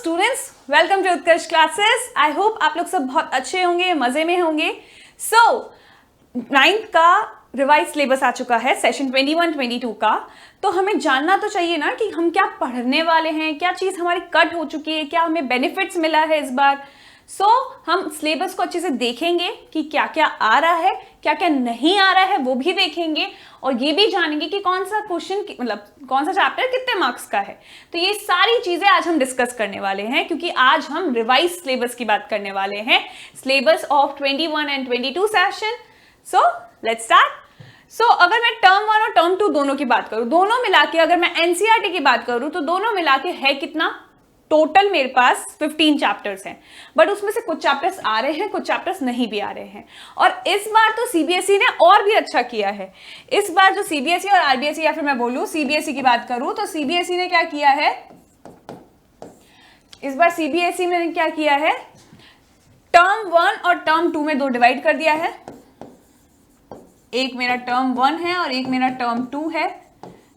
Students, welcome to Utkarsh classes. I hope आप लोग सब बहुत अच्छे होंगे, मजे में होंगे। सो 9th का रिवाइज सिलेबस आ चुका है, सेशन 21-22 का। तो हमें जानना तो चाहिए ना कि हम क्या पढ़ने वाले हैं, क्या चीज़ हमारी कट हो चुकी है, क्या हमें बेनिफिट्स मिला है इस बार। हम सिलेबस को अच्छे से देखेंगे कि क्या क्या आ रहा है, क्या क्या नहीं आ रहा है, वो भी देखेंगे और ये भी जानेंगे कि कौन सा क्वेश्चन मतलब कौन सा चैप्टर कितने मार्क्स का है। तो ये सारी चीजें आज हम डिस्कस करने वाले हैं, क्योंकि आज हम रिवाइज सिलेबस की बात करने वाले हैं, syllabus of 21 and 22 session. So let's start. अगर मैं टर्म 1 और टर्म 2 दोनों की बात करूं, दोनों मिला के अगर मैं एनसीईआरटी की बात करूं तो दोनों मिला के है कितना, टोटल मेरे पास 15 चैप्टर्स हैं। बट उसमें से कुछ चैप्टर्स आ रहे हैं, कुछ चैप्टर्स नहीं भी आ रहे हैं। और इस बार तो सीबीएसई ने और भी अच्छा किया है। इस बार जो सीबीएसई और आरबीएसई, या फिर मैं बोलूं सीबीएसई की बात करूं तो सीबीएसई ने क्या किया है, इस बार सीबीएसई ने क्या किया है, टर्म 1 और टर्म 2 में दो डिवाइड कर दिया है। एक मेरा टर्म 1 है और एक मेरा टर्म 2 है,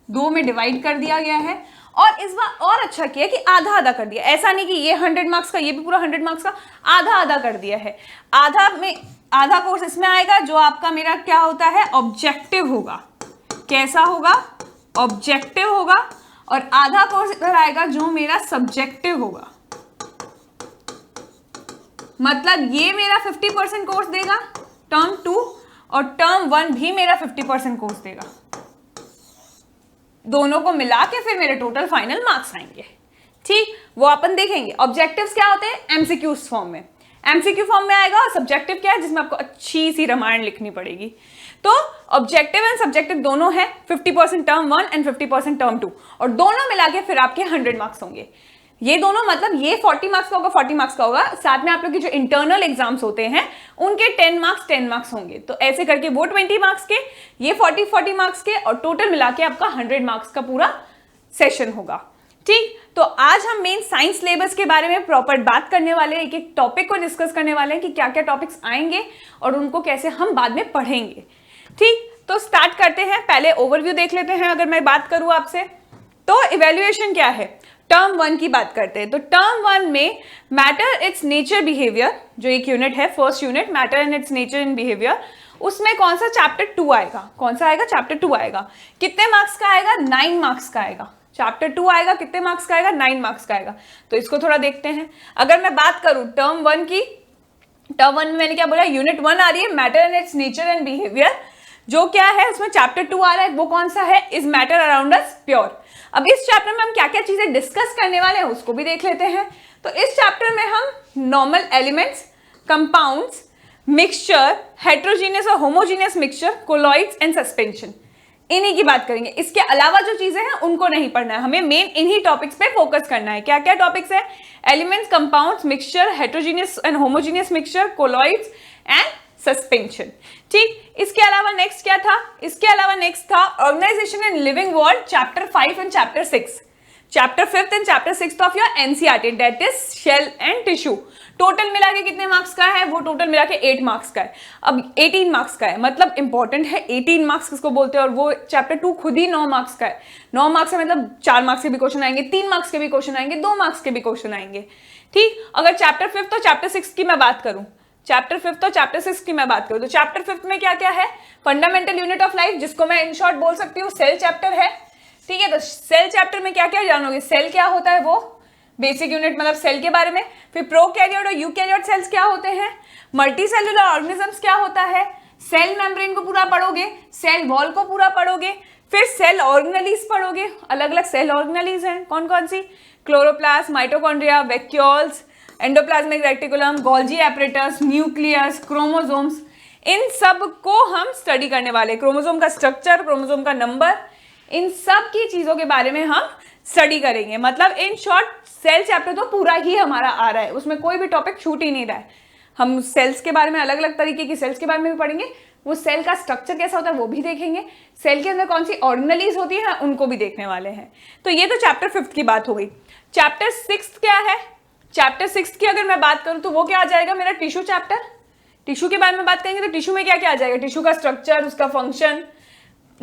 दो में डिवाइड कर दिया गया है। और इस बार और अच्छा किया कि आधा आधा कर दिया। ऐसा नहीं कि ये 100 मार्क्स का, ये भी पूरा 100 मार्क्स का, आधा आधा कर दिया है। आधा कोर्स इसमें आएगा जो आपका मेरा क्या होता है, ऑब्जेक्टिव होगा। कैसा होगा, ऑब्जेक्टिव होगा। और आधा कोर्स इधर आएगा जो मेरा सब्जेक्टिव होगा। मतलब ये मेरा 50% कोर्स देगा टर्म 2 और टर्म 1 भी मेरा 50% कोर्स देगा। दोनों को मिला के फिर मेरे टोटल फाइनल मार्क्स आएंगे। ठीक, वो अपन देखेंगे। ऑब्जेक्टिव्स क्या होते हैं, एमसीक्यूज फॉर्म में, एमसीक्यू फॉर्म में आएगा। और सब्जेक्टिव क्या है, जिसमें आपको अच्छी सी रामायण लिखनी पड़ेगी। तो ऑब्जेक्टिव एंड सब्जेक्टिव दोनों है, 50% टर्म 1 एंड 50% टर्म 2, और दोनों मिला के फिर आपके 100 मार्क्स होंगे। ये दोनों मतलब ये 40 मार्क्स का होगा, 40 मार्क्स का होगा। साथ में आप लोग के जो इंटरनल एग्जाम्स होते हैं उनके 10 मार्क्स होंगे। तो ऐसे करके वो 20 मार्क्स के, ये 40 मार्क्स के, और टोटल मिला के आपका 100 मार्क्स का पूरा सेशन होगा। ठीक, तो आज हम मेन साइंस सिलेबस के बारे में प्रॉपर बात करने वाले हैं, एक एक टॉपिक को डिस्कस करने वाले हैं कि क्या क्या टॉपिक्स आएंगे और उनको कैसे हम बाद में पढ़ेंगे। ठीक, तो स्टार्ट करते हैं। पहले ओवरव्यू देख लेते हैं। अगर मैं बात करूं आपसे तो इवैल्यूएशन क्या है, टर्म 1 की बात करते हैं। तो टर्म 1 में मैटर इट्स नेचर बिहेवियर, जो एक यूनिट है, first unit, matter and it's nature in behaviour, उसमें कौन सा चैप्टर 2 आएगा, कौन सा आएगा, चैप्टर 2 आएगा। कितने मार्क्स का आएगा, 9 मार्क्स का आएगा। चैप्टर 2 आएगा, कितने मार्क्स का आएगा, 9 मार्क्स का आएगा। तो इसको थोड़ा देखते हैं। अगर मैं बात करूं टर्म 1 की, टर्म 1 में मैंने क्या बोला, यूनिट 1 आ रही है, matter and it's nature and behaviour, जो क्या है उसमें चैप्टर 2 आ रहा है। वो कौन सा है, is matter around us pure. अब इस चैप्टर में हम क्या क्या चीजें डिस्कस करने वाले हैं उसको भी देख लेते हैं। तो इस चैप्टर में हम normal elements, compounds, mixture, heterogeneous और homogeneous mixture, colloids and suspension, इन्हीं की बात करेंगे। इसके अलावा जो चीजें हैं उनको नहीं पढ़ना है, हमें मेन इन्हीं टॉपिक्स पे फोकस करना है। क्या क्या टॉपिक्स है, elements, compounds, mixture, heterogeneous and homogeneous mixture, colloids and suspension. ठीक, इसके अलावा नेक्स्ट क्या था, इसके अलावा नेक्स्ट था organisation in living world, chapter 5 and chapter 6, chapter 5th and chapter 6th of your NCERT, that is cell and tissue. Total मिला के कितने मार्क्स का है, वो टोटल मिला के 8 मार्क्स का है। अब 18 मार्क्स का है, मतलब इंपॉर्टेंट है। 18 मार्क्स किसको बोलते हैं, और वो चैप्टर 2 खुद ही 9 मार्क्स का है। 9 मार्क्स का मतलब 4 मार्क्स के भी क्वेश्चन आएंगे, 3 मार्क्स के भी क्वेश्चन आएंगे, 2 मार्क्स के भी क्वेश्चन आएंगे। ठीक, अगर चैप्टर 5th और चैप्टर 6 की मैं बात करूं, चैप्टर 5th और चैप्टर 6 की मैं बात करूं, तो चैप्टर 5th में क्या क्या है, फंडामेंटल यूनिट ऑफ लाइफ, जिसको मैं इन शॉर्ट बोल सकती हूँ सेल चैप्टर है। ठीक है, तो सेल चैप्टर में क्या क्या जानोगे, सेल क्या होता है, वो बेसिक यूनिट मतलब सेल के बारे में। फिर प्रोकैरियोट और यूकैरियोट सेल्स क्या होते हैं, मल्टी सेलुलर ऑर्गेनिजम्स क्या होता है, सेल मेम्ब्रेन को पूरा पढ़ोगे, सेल वॉल को पूरा पढ़ोगे, फिर सेल ऑर्गेनेलीज पढ़ोगे। अलग अलग सेल ऑर्गेनेलीज हैं, कौन कौन सी, chloroplast, mitochondria, vacuoles, endoplasmic reticulum, Golgi apparatus, nucleus, chromosomes, इन सब को हम स्टडी करने वाले। क्रोमोसोम का स्ट्रक्चर, क्रोमोसोम का नंबर, इन सब की चीजों के बारे में हम स्टडी करेंगे। मतलब इन शॉर्ट सेल चैप्टर तो पूरा ही हमारा आ रहा है, उसमें कोई भी टॉपिक छूट ही नहीं रहा है। हम सेल्स के बारे में, अलग अलग तरीके की सेल्स के बारे में भी पढ़ेंगे, वो सेल का स्ट्रक्चर कैसा होता है वो भी देखेंगे, सेल के अंदर कौन सी ऑर्गेनेलीज होती है उनको भी देखने वाले हैं। तो ये तो चैप्टर 5th की बात हो गई। चैप्टर 6 क्या है, चैप्टर 6 की अगर मैं बात करूं तो वो क्या आ जाएगा, मेरा टिश्यू चैप्टर। टिश्यू के बारे में बात करेंगे तो टिश्यू में क्या क्या आ जाएगा, टिश्यू का स्ट्रक्चर, उसका फंक्शन,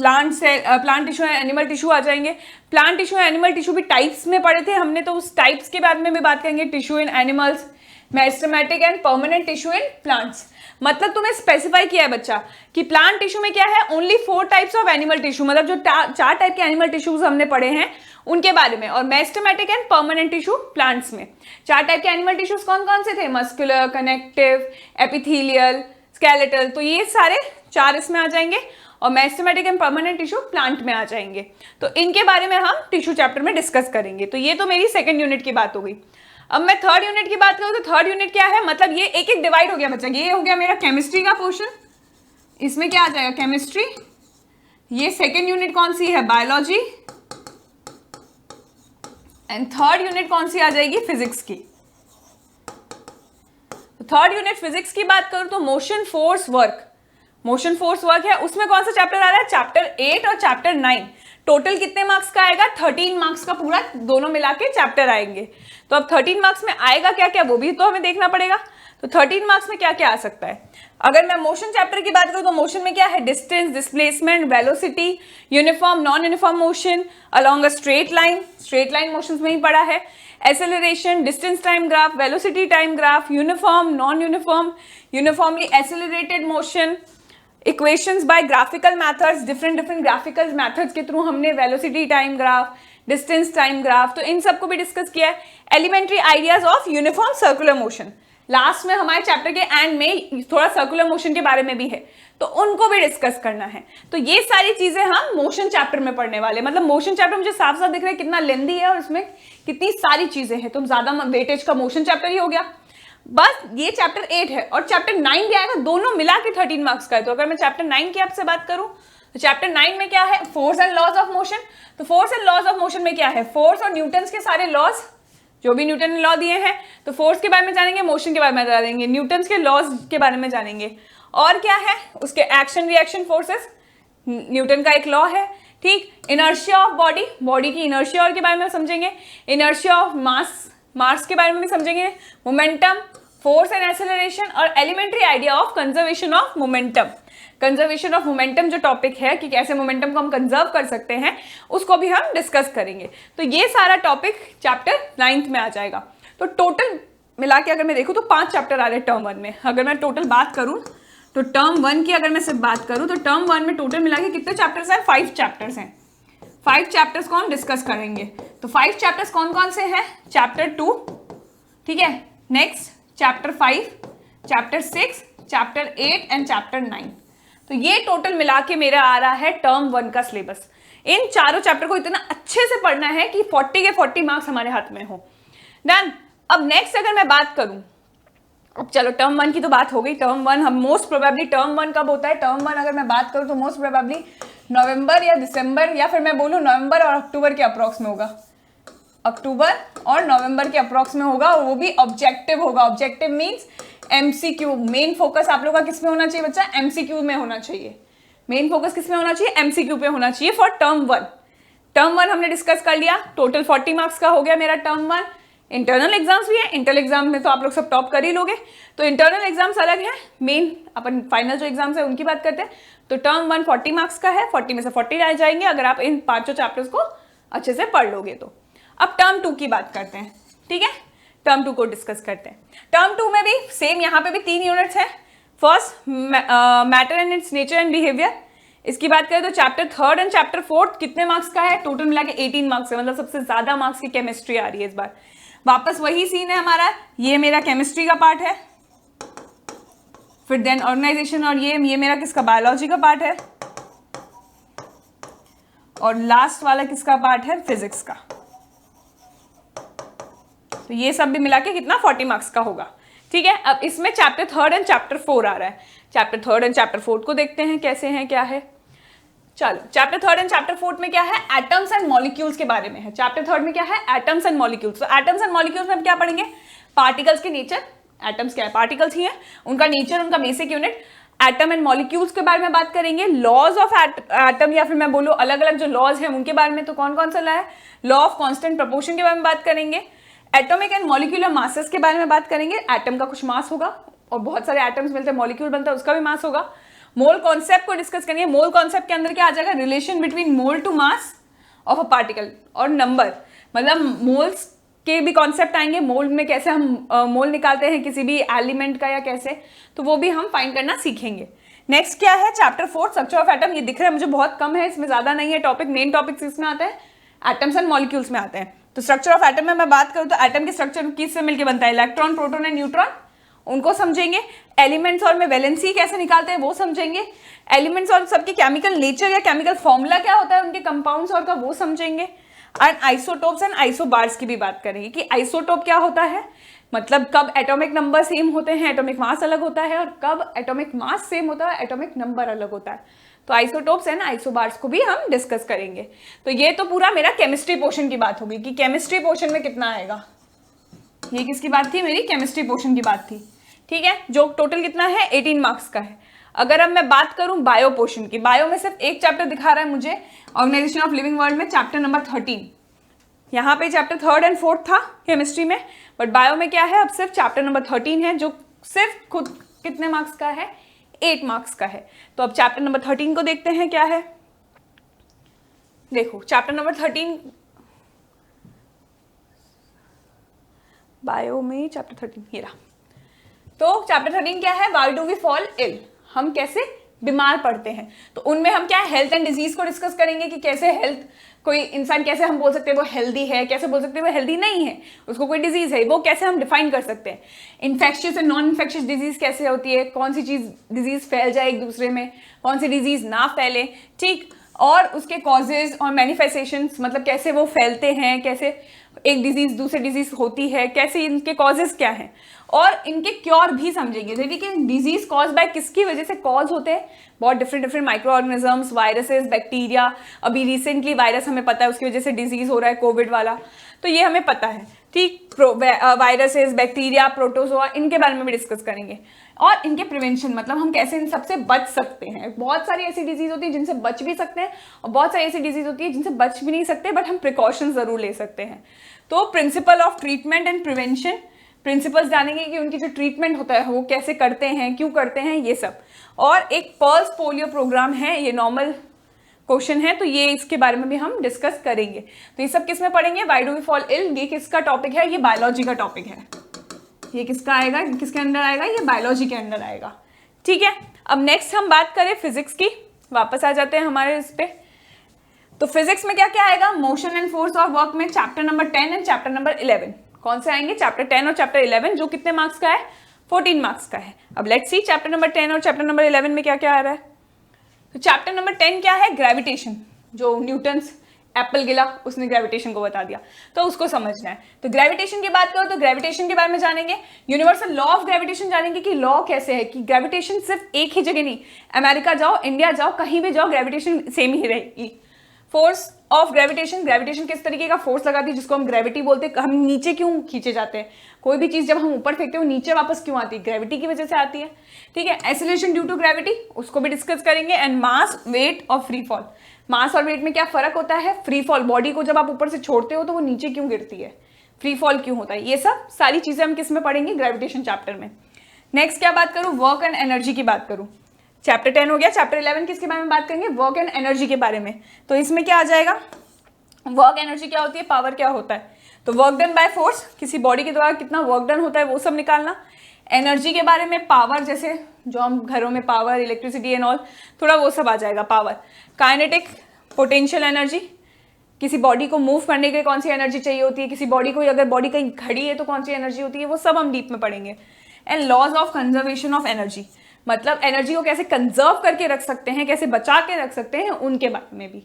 प्लांट टिश्यू है, एनिमल टिश्यू आ जाएंगे। प्लांट टिश्यू है, एनिमल टिश्यू भी टाइप्स में पढ़े थे हमने, तो उस टाइप्स के बारे में भी बात करेंगे। Tissue in animals, meristematic and permanent tissue in plants. मतलब तुम्हें स्पेसिफाई किया है बच्चा कि प्लांट टिश्यू में क्या है, only 4 types of animal tissue, मतलब जो 4 टाइप के एनिमल टिश्यूज हमने पढ़े हैं उनके बारे में। और meristematic and permanent tissue plants में 4 टाइप के एनिमल टिश्यूज कौन कौन से थे, मस्कुलर, कनेक्टिव, एपिथेलियल, स्केलेटल, तो ये सारे 4 इसमें आ जाएंगे। और meristematic and permanent tissue plant में आ जाएंगे। तो इनके बारे में हम टिश्यू चैप्टर में डिस्कस करेंगे। तो ये तो मेरी सेकंड यूनिट की बात हो गई। अब मैं थर्ड यूनिट की बात करूं तो थर्ड यूनिट क्या है, मतलब ये एक एक डिवाइड हो गया बच्चा। ये हो गया मेरा केमिस्ट्री का पोर्शन, इसमें क्या आ जाएगा, केमिस्ट्री। ये सेकंड यूनिट कौन सी है, बायोलॉजी। एंड थर्ड यूनिट कौन सी आ जाएगी, फिजिक्स की। तो थर्ड यूनिट फिजिक्स की बात करूं तो motion force work, motion force work है। उसमें कौन सा चैप्टर आ रहा है, चैप्टर 8 और चैप्टर 9। टोटल कितने मार्क्स का आएगा, 13 मार्क्स का पूरा दोनों मिला के चैप्टर आएंगे। तो अब 13 मार्क्स में आएगा क्या क्या, वो भी तो हमें देखना पड़ेगा। तो 13 मार्क्स में क्या क्या आ सकता है। अगर मैं मोशन चैप्टर की बात करूं तो मोशन में क्या है, distance, displacement, velocity, uniform, non uniform motion along a straight line, straight line motion में ही पड़ा है। Acceleration, distance time graph, velocity time graph, uniform, non uniform, uniformly accelerated motion, equations by graphical methods, different graphical methods के through हमने velocity time graph, distance time graph, तो इन सबको भी डिस्कस किया है। Elementary ideas of uniform circular motion, last में हमारे चैप्टर के एंड में थोड़ा सर्कुलर मोशन के बारे में भी है, तो उनको भी डिस्कस करना है। तो ये सारी चीजें हम मोशन चैप्टर में पढ़ने वाले। मतलब मोशन चैप्टर मुझे साफ साफ दिख रहा है कितना लेंदी है और उसमें कितनी सारी चीजें हैं, तो ज्यादा वेटेज का मोशन चैप्टर ही हो गया। बस ये चैप्टर 8 है और चैप्टर 9 भी आएगा, दोनों मिला के 13 मार्क्स का है। तो अगर मैं चैप्टर 9 की आपसे बात करूं तो चैप्टर 9 में क्या है, force and laws of motion. तो force and laws of motion में क्या है, फोर्स और न्यूटन्स के सारे लॉज, जो भी न्यूटन ने लॉ दिए हैं, तो फोर्स के बारे में जानेंगे, मोशन के बारे में जानेंगे, न्यूटन्स के लॉज के बारे में जानेंगे। और क्या है, उसके एक्शन रिएक्शन फोर्सेस, न्यूटन का एक लॉ है, ठीक। इनर्शिया ऑफ बॉडी, बॉडी की इनर्शिया और के बारे में समझेंगे। इनर्शिया ऑफ मास, मास के बारे में भी समझेंगे। मोमेंटम, फोर्स एंड एक्सेलरेशन, और elementary idea of conservation of momentum. Conservation of momentum जो टॉपिक है कि कैसे मोमेंटम को हम कंजर्व कर सकते हैं, उसको भी हम डिस्कस करेंगे। तो ये सारा टॉपिक चैप्टर 9 में आ जाएगा। तो टोटल मिला के अगर मैं देखूं तो 5 चैप्टर आ रहे हैं टर्म 1 में। अगर मैं टोटल बात करूं तो टर्म 1 की अगर मैं सिर्फ बात करूं तो टर्म 1 में टोटल मिला के कितने चैप्टर्स हैं, 5 चैप्टर्स हैं। 5 चैप्टर्स को हम डिस्कस करेंगे। तो 5 चैप्टर्स कौन कौन से हैं, चैप्टर 2, ठीक है, next chapter 5, chapter 6, chapter 8 and chapter 9। तो ये टोटल मिला के मेरा आ रहा है टर्म 1 का सिलेबस। इन चारों चैप्टर को इतना अच्छे से पढ़ना है कि 40 के 40 मार्क्स हमारे हाथ में हो। डन। अब नेक्स्ट अगर मैं बात करूं, अब चलो टर्म 1 की तो बात हो गई। टर्म 1 हम मोस्ट प्रोबेबली, टर्म 1 कब होता है, टर्म 1 अगर मैं बात करूं तो मोस्ट प्रोबेबली नवंबर या दिसंबर, या फिर मैं बोलूं नवंबर और अक्टूबर के अप्रॉक्स में होगा। अक्टूबर और नवंबर के अप्रॉक्स में होगा, और वो भी ऑब्जेक्टिव होगा। Objective means MCQ. Main focus आप लोगों का किस में होना चाहिए बच्चा, एमसीक्यू में होना चाहिए। मेन फोकस किस में होना चाहिए, एमसीक्यू पे होना चाहिए फॉर टर्म 1। टर्म 1 हमने डिस्कस कर लिया, टोटल 40 मार्क्स का हो गया मेरा टर्म 1। इंटरनल एग्जाम्स भी है, इंटरनल एग्जाम में तो आप लोग सब टॉप कर ही लोगे। तो इंटरनल एग्जाम्स अलग है, मेन अपन फाइनल जो एग्जाम्स है उनकी बात करते हैं। तो टर्म 1 40 मार्क्स का है, 40 में से 40 आ जाएंगे अगर आप इन 5 चैप्टर्स को अच्छे से पढ़ लोगे तो। अब टर्म 2 की बात करते हैं, ठीक है, टर्म 2 को डिस्कस करते हैं। टर्म 2 में भी सेम, यहाँ पे भी 3 यूनिट्स हैं। First matter and it's nature and behaviour. इसकी बात करें तो चैप्टर 3 एंड चैप्टर 4 कितने मार्क्स का है, टोटल मिला के 18 मार्क्स है। मतलब सबसे ज्यादा मार्क्स की केमिस्ट्री आ रही है इस बार। वापस वही सीन है हमारा, ये मेरा केमिस्ट्री का पार्ट है, फिर देन ऑर्गेनाइजेशन, और ये मेरा किसका, बायोलॉजी का पार्ट है, और लास्ट वाला किसका पार्ट है, फिजिक्स का। तो ये सब भी मिला के कितना 40 मार्क्स का होगा, ठीक है। अब इसमें चैप्टर 3 एंड चैप्टर 4 आ रहा है। चैप्टर 3 एंड चैप्टर 4 को देखते हैं कैसे हैं, क्या है। चलो चैप्टर 3 एंड चैप्टर 4 में क्या है, एटम्स एंड मॉलिक्यूल्स के बारे में है। चैप्टर 3 में क्या है, एटम्स एंड मॉलिक्यूल्स। तो एटम्स एंड मॉलिक्यूल्स में हम क्या पढ़ेंगे, पार्टिकल्स के नेचर। एटम्स क्या है, पार्टिकल्स ही है, उनका नेचर, उनका basic unit. Atom and molecules के बारे में बात करेंगे। लॉज ऑफ एटम, या फिर मैं बोलूँ अलग अलग जो लॉज हैं उनके बारे में, तो कौन कौन सा लॉ है, लॉ ऑफ कांस्टेंट प्रोपोर्शन के बारे में बात करेंगे। एटॉमिक एंड मॉलिक्यूलर मासेस के बारे में बात करेंगे। एटम का कुछ मास होगा और बहुत सारे एटम्स मिलते हैं, मॉलिक्यूल बनता है, उसका भी मास होगा। मोल कॉन्सेप्ट को डिस्कस करेंगे। मोल कॉन्सेप्ट के अंदर क्या आ जाएगा, relation between mole to mass of a particle और नंबर, मतलब मोल्स के भी कॉन्सेप्ट आएंगे, मोल में कैसे हम मोल निकालते हैं किसी भी एलिमेंट का या कैसे, तो वो भी हम फाइंड करना सीखेंगे। नेक्स्ट क्या है, चैप्टर 4 स्ट्रक्चर ऑफ एटम। ये दिख रहा है मुझे बहुत कम है, इसमें ज्यादा नहीं है टॉपिक, मेन टॉपिक्स इसमें आते हैं एटम्स एंड मॉलिक्यूल्स में आते हैं। तो स्ट्रक्चर ऑफ एटम में मैं बात करूँ तो एटम के स्ट्रक्चर किससे मिलकर बनता है, इलेक्ट्रॉन, प्रोटॉन एंड न्यूट्रॉन, उनको समझेंगे। एलिमेंट्स और में वैलेंसी कैसे निकालते हैं वो समझेंगे। एलिमेंट्स और सबके केमिकल नेचर या केमिकल फॉर्मूला क्या होता है उनके कंपाउंड्स और का, वो समझेंगे। एंड आइसोटोप्स एंड आइसोबार्स की भी बात करेंगे कि आइसोटोप क्या होता है, मतलब कब एटॉमिक नंबर सेम होते हैं, एटॉमिक मास अलग होता है, और कब एटॉमिक मास सेम होता है, एटॉमिक नंबर अलग होता है। तो आइसोटोप्स एंड आइसोबार्स को भी हम डिस्कस करेंगे। तो ये तो पूरा मेरा केमिस्ट्री पोर्शन की बात होगी कि केमिस्ट्री पोर्शन में कितना आएगा। ये किसकी बात थी, मेरी केमिस्ट्री पोर्शन की बात थी, ठीक है, जो टोटल कितना है 18 मार्क्स का है। अगर अब मैं बात करूं बायो पोर्शन की, बायो में सिर्फ एक चैप्टर दिखा रहा है मुझे, ऑर्गेनाइजेशन ऑफ लिविंग वर्ल्ड में चैप्टर नंबर 13। यहाँ पे चैप्टर 3rd एंड 4th था केमिस्ट्री में, बट बायो में क्या है, अब सिर्फ चैप्टर नंबर 13 है, जो सिर्फ खुद कितने मार्क्स का है, 8 मार्क्स का है। तो अब चैप्टर नंबर 13 को देखते हैं क्या है। देखो चैप्टर नंबर 13 बायो में, चैप्टर 13 ये रहा। तो चैप्टर 13 क्या है, why do we fall ill, हम कैसे बीमार पड़ते हैं। तो उनमें हम क्या है, हेल्थ एंड डिजीज को डिस्कस करेंगे कि कैसे हेल्थ, कोई इंसान कैसे हम बोल सकते हैं वो हेल्दी है, कैसे बोल सकते हैं वो हेल्दी नहीं है, उसको कोई डिजीज है, वो कैसे हम डिफाइन कर सकते हैं। Infectious and non infectious disease कैसे होती है, कौन सी चीज डिजीज फैल जाए एक दूसरे में, कौन सी डिजीज ना फैले, ठीक, और उसके कॉजेज और मैनिफेस्टेशंस, मतलब कैसे वो फैलते हैं, कैसे एक डिजीज दूसरे डिजीज होती है, कैसे इनके कॉजेज क्या हैं, और इनके क्योर भी समझेंगे। जैसे कि डिजीज कॉज बाय किसकी वजह से कॉज होते हैं, बहुत different micro organisms, viruses, bacteria. अभी रिसेंटली वायरस हमें पता है उसकी वजह से डिजीज हो रहा है कोविड वाला, तो ये हमें पता है, ठीक। वायरसेस, बैक्टीरिया, प्रोटोजोआ, इनके बारे में भी डिस्कस करेंगे। और इनके प्रिवेंशन, मतलब हम कैसे इन सबसे बच सकते हैं। बहुत सारी ऐसी डिजीज होती है जिनसे बच भी सकते हैं, और बहुत सारी ऐसी डिजीज होती है जिनसे बच भी नहीं सकते, बट हम प्रिकॉशन जरूर ले सकते हैं। तो principle of treatment and prevention, principles जानेंगे कि उनकी जो ट्रीटमेंट होता है वो कैसे करते हैं, क्यों करते हैं, ये सब। और एक पल्स पोलियो प्रोग्राम है, ये नॉर्मल क्वेश्चन है, तो ये इसके बारे में भी हम डिस्कस करेंगे। तो ये सब किस में पढ़ेंगे, why do we fall ill, ये किसका टॉपिक है, ये बायोलॉजी का टॉपिक है। ये किसका आएगा, किसके अंदर आएगा, ये बायोलॉजी के अंदर आएगा, ठीक है। अब नेक्स्ट हम बात करें फिजिक्स की, वापस आ जाते हैं हमारे इस पे। तो फिजिक्स में क्या क्या आएगा, मोशन एंड फोर्स और वर्क में chapter number 10 and chapter number 11 कौन से आएंगे, चैप्टर 10 और चैप्टर 11, जो कितने मार्क्स का है, 14 मार्क्स का है। अब लेट्स सी चैप्टर नंबर 10 और चैप्टर नंबर 11 में क्या क्या आ रहा है। तो चैप्टर नंबर 10 क्या है, ग्रेविटेशन, जो न्यूटन्स एप्पल गिला उसने ग्रेविटेशन को बता दिया, तो उसको समझना है। तो ग्रेविटेशन की बात करो तो ग्रेविटेशन के बारे में जानेंगे, यूनिवर्सल लॉ ऑफ ग्रेविटेशन जानेंगे कि लॉ कैसे है, कि ग्रेविटेशन सिर्फ एक ही जगह नहीं, अमेरिका जाओ, इंडिया जाओ, कहीं भी जाओ, ग्रेविटेशन सेम ही रहेगी। फोर्स ऑफ ग्रेविटेशन, ग्रेविटेशन किस तरीके का फोर्स लगाती है जिसको हम ग्रेविटी बोलते हैं, हम नीचे क्यों खींचे जाते हैं, कोई भी चीज जब हम ऊपर फेंकते हैं वो नीचे वापस क्यों आती है, ग्रेविटी की वजह से आती है, ठीक है। एक्सीलरेशन ड्यू टू ग्रेविटी, उसको भी डिस्कस करेंगे। एंड मास, वेट और फ्री फॉल, मास और वेट में क्या फर्क होता है, फ्री फॉल, बॉडी को जब आप ऊपर से छोड़ते हो तो वो नीचे क्यों गिरती है, फ्री फॉल क्यों होता है, ये सब सारी चीजें हम किस में पढ़ेंगे, ग्रेविटेशन चैप्टर में। नेक्स्ट क्या बात करूं, वर्क एंड एनर्जी की बात करूं, चैप्टर 10 हो गया। चैप्टर 11 किसके बारे में बात करेंगे, वर्क एंड एनर्जी के बारे में। तो इसमें क्या आ जाएगा, वर्क एनर्जी क्या होती है, पावर क्या होता है, तो वर्क डन बाय फोर्स, किसी बॉडी के द्वारा कितना वर्क डन होता है वो सब निकालना। एनर्जी के बारे में पावर, जैसे जो हम घरों में पावर, इलेक्ट्रिसिटी एंड ऑल, थोड़ा वो सब आ जाएगा पावर। काइनेटिक, पोटेंशियल एनर्जी, किसी बॉडी को मूव करने के लिए कौन सी एनर्जी चाहिए होती है, किसी बॉडी को, अगर बॉडी कहीं खड़ी है तो कौन सी एनर्जी होती है, वो सब हम डीप में पढ़ेंगे। And laws of conservation of energy, मतलब एनर्जी को कैसे कंजर्व करके रख सकते हैं, कैसे बचा के रख सकते हैं, उनके बारे में भी।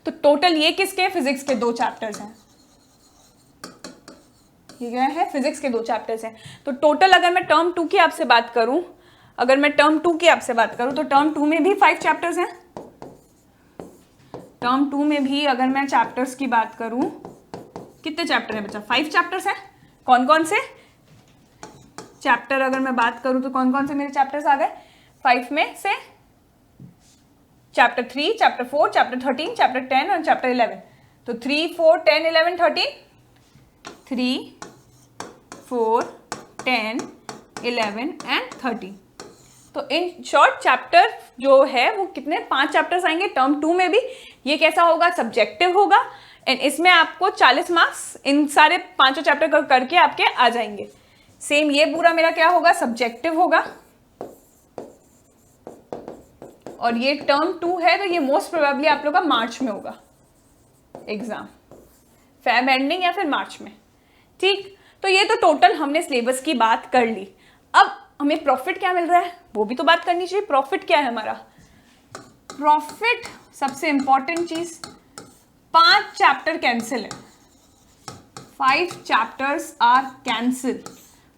तो टोटल ये किसके, फिजिक्स के 2 चैप्टर्स हैं, ये क्या है, फिजिक्स के 2 चैप्टर्स हैं। तो टोटल अगर मैं टर्म 2 की आपसे बात करूं, अगर मैं टर्म 2 की आपसे बात करूं तो टर्म 2 में भी 5 चैप्टर्स हैं। टर्म 2 में भी अगर मैं चैप्टर्स की बात करूं, कितने चैप्टर है बच्चा, 5 चैप्टर्स हैं। कौन कौन से चैप्टर अगर मैं बात करूं तो कौन कौन से मेरे चैप्टर्स आ गए, 5 में से चैप्टर 3, चैप्टर 4, चैप्टर 13, चैप्टर 10 और चैप्टर 11। तो 3, 4, 10, 11, 13, 3, 4, 10, 11 एंड 13। तो इन शॉर्ट चैप्टर जो है वो कितने 5 चैप्टर्स आएंगे टर्म 2 में भी। ये कैसा होगा, सब्जेक्टिव होगा एंड इसमें आपको 40 मार्क्स इन सारे 5 चैप्टर करके आपके आ जाएंगे। सेम ये पूरा मेरा क्या होगा, सब्जेक्टिव होगा और ये टर्म 2 है तो ये मोस्ट प्रोबेबली आप लोग का मार्च में होगा एग्जाम, फेब एंडिंग या फिर मार्च में। ठीक, तो ये तो टोटल हमने सिलेबस की बात कर ली। अब हमें प्रॉफिट क्या मिल रहा है वो भी तो बात करनी चाहिए। प्रॉफिट क्या है हमारा, प्रॉफिट सबसे इंपॉर्टेंट चीज, 5 चैप्टर कैंसिल है, 5 चैप्टर्स आर कैंसिल,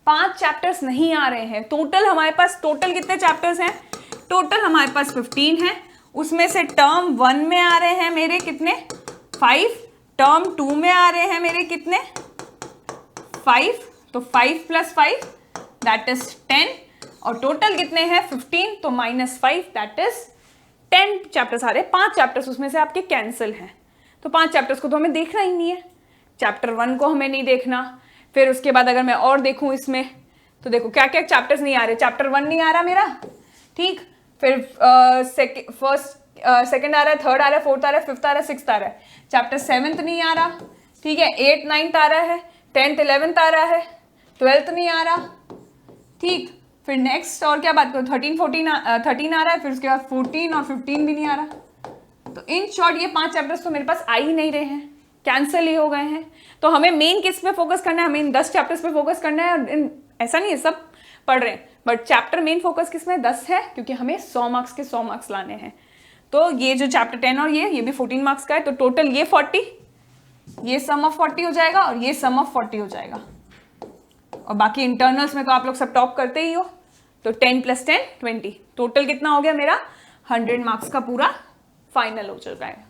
5 चैप्टर्स नहीं आ रहे हैं। टोटल हमारे पास टोटल कितने चैप्टर्स हैं, टोटल हमारे पास 15 है, उसमें से टर्म 1 में आ रहे हैं मेरे कितने 5, टर्म 2 में आ रहे हैं मेरे कितने 5, तो 5 + 5 दैट इज 10 और टोटल कितने हैं 15, तो -5 दैट इज 10 चैप्टर्स आ रहे हैं। 5 चैप्टर्स उसमें से आपके कैंसिल हैं, तो 5 चैप्टर्स को तो हमें देखना ही नहीं है। चैप्टर 1 को हमें नहीं देखना, फिर उसके बाद अगर मैं और देखूं इसमें तो देखो क्या क्या चैप्टर्स नहीं आ रहे। चैप्टर 1 नहीं आ रहा मेरा, ठीक, फिर सेकंड आ रहा है, थर्ड आ रहा है, फोर्थ आ रहा है, फिफ्थ आ रहा है, सिक्स्थ आ रहा है। चैप्टर 7th नहीं आ रहा, ठीक है, 8th 9th आ रहा है, 10th 11th आ रहा है, 12th नहीं आ रहा, ठीक, फिर नेक्स्ट और क्या बात करो 13 आ रहा है, फिर उसके बाद 14 और 15 भी नहीं आ रहा। तो इन शॉर्ट ये 5 चैप्टर्स तो मेरे पास आ ही नहीं रहे हैं, कैंसिल ही हो गए हैं। तो हमें मेन किस पे फोकस करना है, हमें इन 10 चैप्टर्स पे फोकस करना है। ऐसा नहीं है सब पढ़ रहे हैं, बट चैप्टर मेन फोकस किस में 10 है, क्योंकि हमें 100 मार्क्स के 100 मार्क्स लाने हैं। तो ये जो चैप्टर 10 और ये भी 14 मार्क्स का है, तो टोटल ये 40, ये सम ऑफ 40 हो जाएगा और ये सम ऑफ 40 हो जाएगा। और बाकी इंटरनल्स में तो आप लोग सब टॉप करते ही हो, तो 10 + 10 20, टोटल कितना हो गया मेरा 100 मार्क्स का पूरा फाइनल हो चुका है।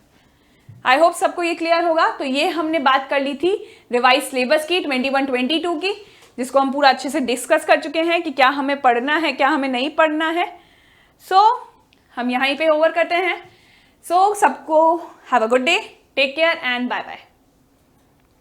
आई होप सबको ये क्लियर होगा। तो ये हमने बात कर ली थी रिवाइज सिलेबस की 21-22 की, जिसको हम पूरा अच्छे से डिस्कस कर चुके हैं कि क्या हमें पढ़ना है, क्या हमें नहीं पढ़ना है। सो हम यहीं पे ओवर करते हैं। सो सबको have a good day, take care and bye bye.